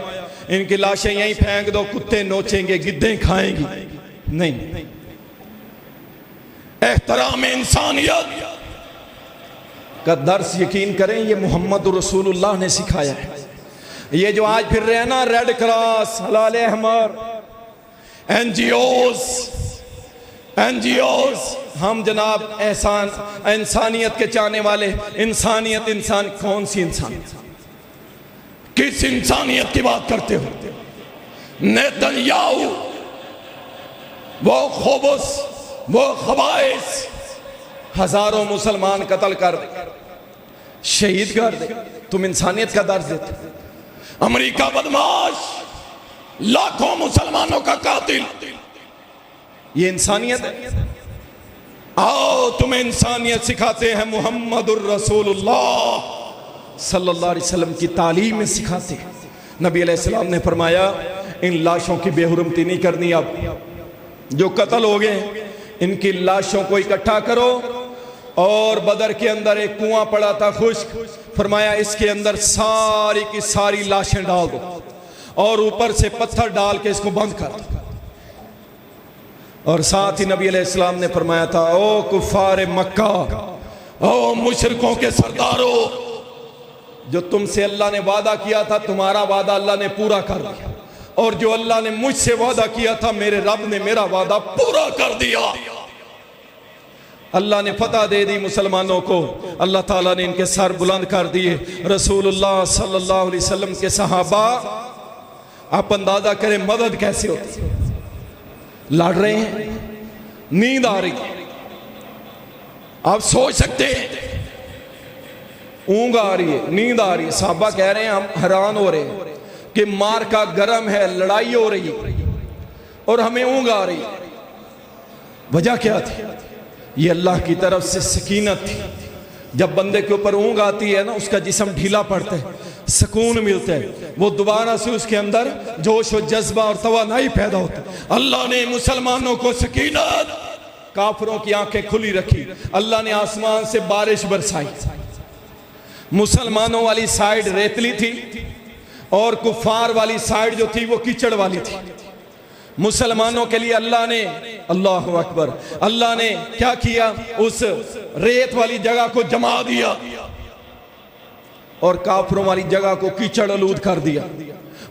इनकी लाशें यहीं फेंक दो, कुत्ते नोचेंगे, गिद्दें खाएंगी, नहीं। एहतराम इंसानियत का दर्स यकीन करें ये मोहम्मद रसूलुल्लाह ने सिखाया है। ये जो आज फिर रहे ना रेड क्रॉस, हलाल अहमर, एनजीओज, हम जनाब एहसान इंसानियत के चाहने वाले, इंसानियत, इंसान कौन सी इंसानियत? किस इंसानियत की बात करते हो? नेतन्याहू वो खुबुस, वो खबाइस, हजारों मुसलमान कत्ल कर दे, शहीद कर दे, तुम इंसानियत का दर्ज देते। अमेरिका बदमाश, लाखों मुसलमानों का कातिल, ये इंसानियत है? आओ तुम्हें इंसानियत सिखाते हैं। मुहम्मदुर रसूलुल्लाह सल्लल्लाहु अलैहि वसल्लम की तालीम में सिखाते हैं। नबी अलैहिस्सलाम ने फरमाया इन लाशों की बेहुरमती नहीं करनी। अब जो कत्ल हो गए इनकी लाशों को इकट्ठा करो और बदर के अंदर एक कुआं पड़ा था खुश्क, फरमाया इसके अंदर सारी की सारी लाशें डाल दो और ऊपर से पत्थर डाल के इसको बंद कर दो। और साथ ही नबी अलैहिस्सलाम ने फरमाया था, ओ कुफार मक्का, ओ मुशरिकों के सरदारों, जो तुमसे अल्लाह ने वादा किया था तुम्हारा वादा अल्लाह ने पूरा कर दिया, और जो अल्लाह ने मुझसे वादा किया था मेरे रब ने मेरा वादा पूरा कर दिया। अल्लाह ने फतह दे दी मुसलमानों को, अल्लाह ताला ने इनके सर बुलंद कर दिए। रसूलुल्लाह सल्लल्लाहु अलैहि वसल्लम के सहाबा, आप अंदाजा करें मदद कैसे होती है। लड़ रहे हैं, नींद आ रही, आप सोच सकते हैं, ऊँग आ रही है, नींद आ रही है। सहाबा कह रहे हैं हम हैरान हो रहे हैं कि मार का गरम है, लड़ाई हो रही है और हमें ऊँग आ रही है। वजह क्या थी? ये अल्लाह की तरफ से सकीनत थी। जब बंदे के ऊपर ऊँग आती है ना, उसका जिस्म ढीला पड़ता है, सुकून मिलता है, वो दोबारा से उसके अंदर जोश और जज्बा और तवानाई पैदा होता है। अल्लाह ने मुसलमानों को सकीनत, काफिरों की आंखें खुली रखी, अल्लाह ने आसमान से बारिश बरसाई। मुसलमानों वाली साइड रेतली थी और कुफार वाली साइड जो थी वो कीचड़ वाली थी। मुसलमानों के लिए अल्लाह ने, अल्लाह अकबर, अल्लाह ने क्या किया, उस रेत वाली जगह को जमा दिया और काफिरों वाली जगह को कीचड़ आलूद कर दिया।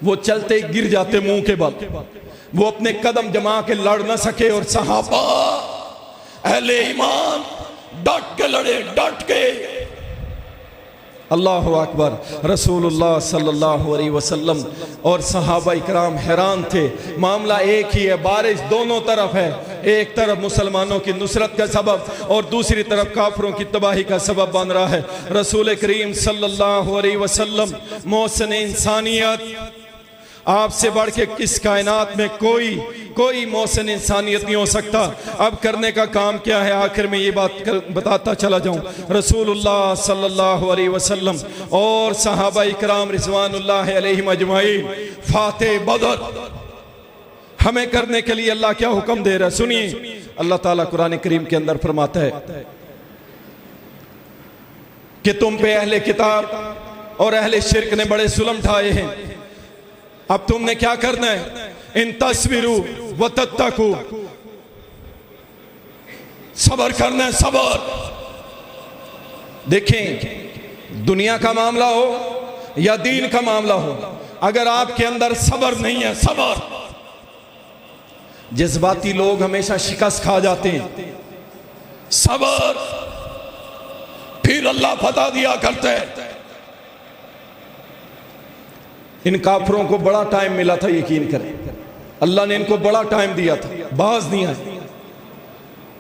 वो चलते गिर जाते मुंह के बल, वो अपने कदम जमा के लड़ न सके। और सहाबा अहले ईमान डट के लड़े, डट के। अल्लाह अकबर। रसूलुल्लाह सल्लल्लाहु अलैहि वसल्लम और सहाबा इकराम हैरान थे। मामला एक ही है, बारिश दोनों तरफ है, एक तरफ मुसलमानों की नुसरत का सबब और दूसरी तरफ काफिरों की तबाही का सबब बन रहा है। रसूल करीम सल्लल्लाहु अलैहि वसल्लम मोहसिन इंसानियत, आपसे बढ़ के किस कायनात में कोई मोहसिन इंसानियत नहीं हो सकता। अब करने का काम क्या है, आखिर में ये बात बताता चला जाऊं। रसूलुल्लाह सल्लल्लाहु अलैहि वसल्लम और सहाबा इकराम रिज़वानुल्लाह अलैहिम अजमाइन फाते बदर हमें करने के लिए अल्लाह क्या हुक्म दे रहा है, सुनिए। अल्लाह ताला कुरान करीम के अंदर फरमाता है कि तुम पे अहले किताब और अहले शिर्क ने बड़े जुल्म ढाए हैं। अब तुमने क्या करना है, इन तस्वीरों व तत्तकू, सबर करना है, सबर। देखें, दुनिया का मामला हो या दीन का मामला हो, अगर आपके अंदर सबर नहीं है, सबर, जज्बाती लोग हमेशा शिकस्त खा जाते हैं। सबर, फिर अल्लाह फतह दिया करता है। इन काफिरों को बड़ा टाइम मिला था, यकीन करें, अल्लाह ने इनको बड़ा टाइम दिया था, बाज नहीं आए।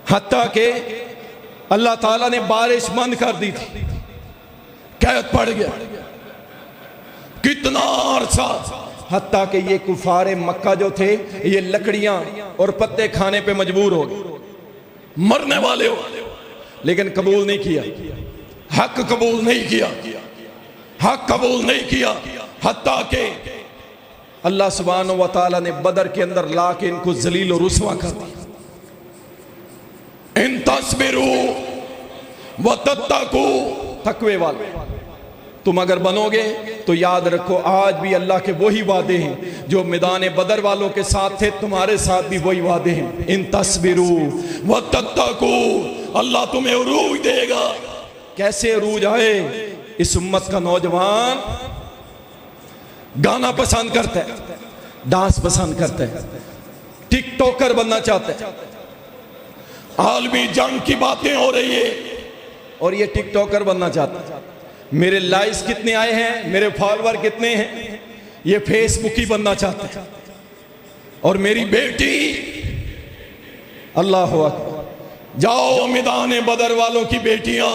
हत्ता के अल्लाह ताला ने बारिश बंद कर दी थी, कैद पड़ गया कितना अरसा। हत्ता के ये कुफारे मक्का जो थे, ये लकड़ियां और पत्ते खाने पे मजबूर हो गए, मरने वाले हो, लेकिन कबूल नहीं किया, हक कबूल नहीं किया, हक कबूल नहीं किया। हत्ता के अल्लाह सुब्हानहू व तआला ने बदर के अंदर ला के इनको जलील और रुसवा कर दिया। इन तस्बिरू व तत्तकू, तकवे वाले तुम अगर बनोगे तो याद रखो, आज भी अल्लाह के वही वादे हैं जो मैदान बदर वालों के साथ थे, तुम्हारे साथ भी वही वादे हैं। इन तस्बिरू व तत्तकू, अल्लाह तुम्हें उरूज देगा। कैसे अरूज आए? इस उम्मत का नौजवान गाना पसंद करता है, डांस पसंद करता है, टिकटॉकर बनना चाहता है, आलमी जंग की बातें हो रही है और ये टिकटॉकर बनना चाहता है। मेरे लाइक्स कितने आए हैं, मेरे फॉलोअर कितने हैं, ये फेसबुकी बनना चाहता है। और मेरी बेटी, अल्लाह अकबर, जाओ मैदान बदर वालों की बेटियां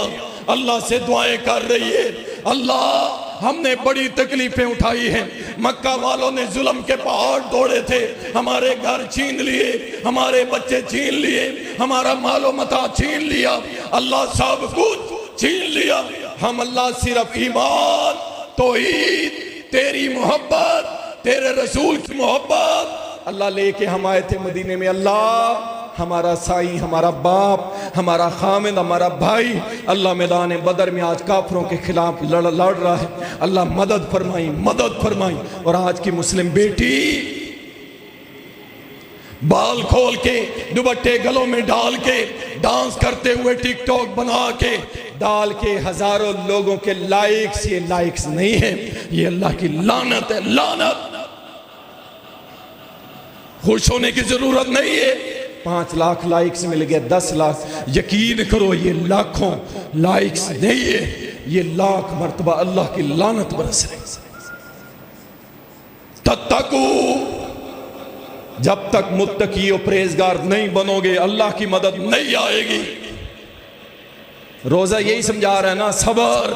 अल्लाह से दुआएं कर रही है, अल्लाह हमने बड़ी तकलीफें उठाई हैं, मक्का वालों ने जुल्म के पहाड़ तोड़े थे, हमारे घर छीन लिए, हमारे बच्चे छीन लिए, हमारा मालो मता छीन लिया, अल्लाह सब कुछ छीन लिया। हम अल्लाह सिर्फ ईमान, तौहीद, तेरी मोहब्बत, तेरे रसूल की मोहब्बत, अल्लाह लेके हम आए थे मदीने में। अल्लाह हमारा साईं, हमारा बाप, हमारा खामिद, हमारा भाई अल्लाह मैदान बदर में आज काफरों के खिलाफ लड़ रहा है। अल्लाह मदद फरमाई, मदद फरमाई। और आज की मुस्लिम बेटी बाल खोल के दुपट्टे गलों में डाल के डांस करते हुए टिकटॉक बना के डाल के हजारों लोगों के लाइक्स, ये लाइक्स नहीं है, ये अल्लाह की लानत है, लानत। खुश होने की जरूरत नहीं है। 5 लाख लाइक्स मिल गए, 10 लाख, यकीन करो ये लाखों लाइक्स नहीं है, ये लाख मर्तबा अल्लाह की लानत बरस रही। तत्तकू, जब तक मुत्तकी और परहेजगार नहीं बनोगे अल्लाह की मदद नहीं आएगी। रोजा यही समझा रहा है ना, सबर,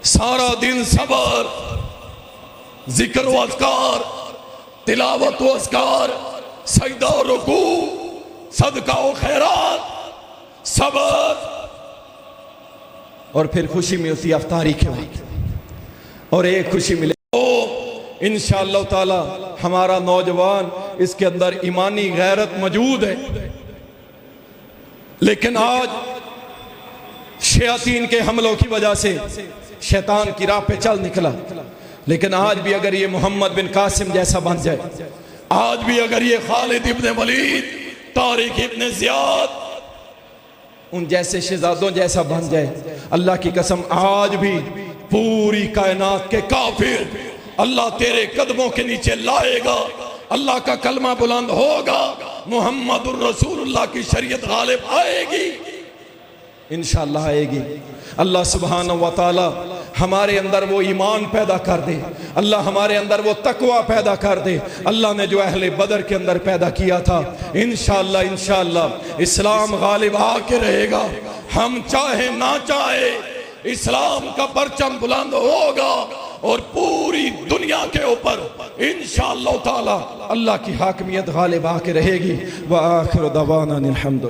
सारा दिन सबर, जिक्र व अज़कार, तिलावत व अज़कार, सजदा और रुकू, सदका व खैरात, सबर। और फिर खुशी मिलती अफ्तारी के वक्त, और एक खुशी मिले इंशाअल्लाह ताला हमारा नौजवान, इसके अंदर ईमानी गैरत मौजूद है, लेकिन आज शयातीन के हमलों की वजह से शैतान की राह पे चल निकला। लेकिन आज भी अगर ये मोहम्मद बिन कासिम जैसा बन जाए, आज भी अगर ये खालिद इब्ने वलीद, तारिक इब्ने ज़ियाद, उन जैसे शहजादों जैसा बन जाए, अल्लाह की कसम आज भी पूरी कायनात के काफिर अल्लाह तेरे कदमों के नीचे लाएगा। अल्लाह का कलमा बुलंद होगा, मुहम्मदुर रसूलुल्लाह की शरीयत गालिब आएगी, इंशाअल्लाह आएगी। अल्लाह सुब्हानहू व तआला हमारे अंदर वो ईमान पैदा कर दे, अल्लाह हमारे अंदर वो तकवा पैदा कर दे। अल्लाह ने जो अहले बदर के अंदर पैदा किया था, इंशाअल्लाह इंशाअल्लाह इस्लाम गालिब आके रहेगा। हम चाहे ना चाहे इस्लाम का परचम बुलंद होगा और पूरी दुनिया के ऊपर इंशाअल्लाह ताला अल्लाह की हाकमियत गालिब आके रहेगी। व आखिर दवाना अनिल हम्दुलिल्लाह।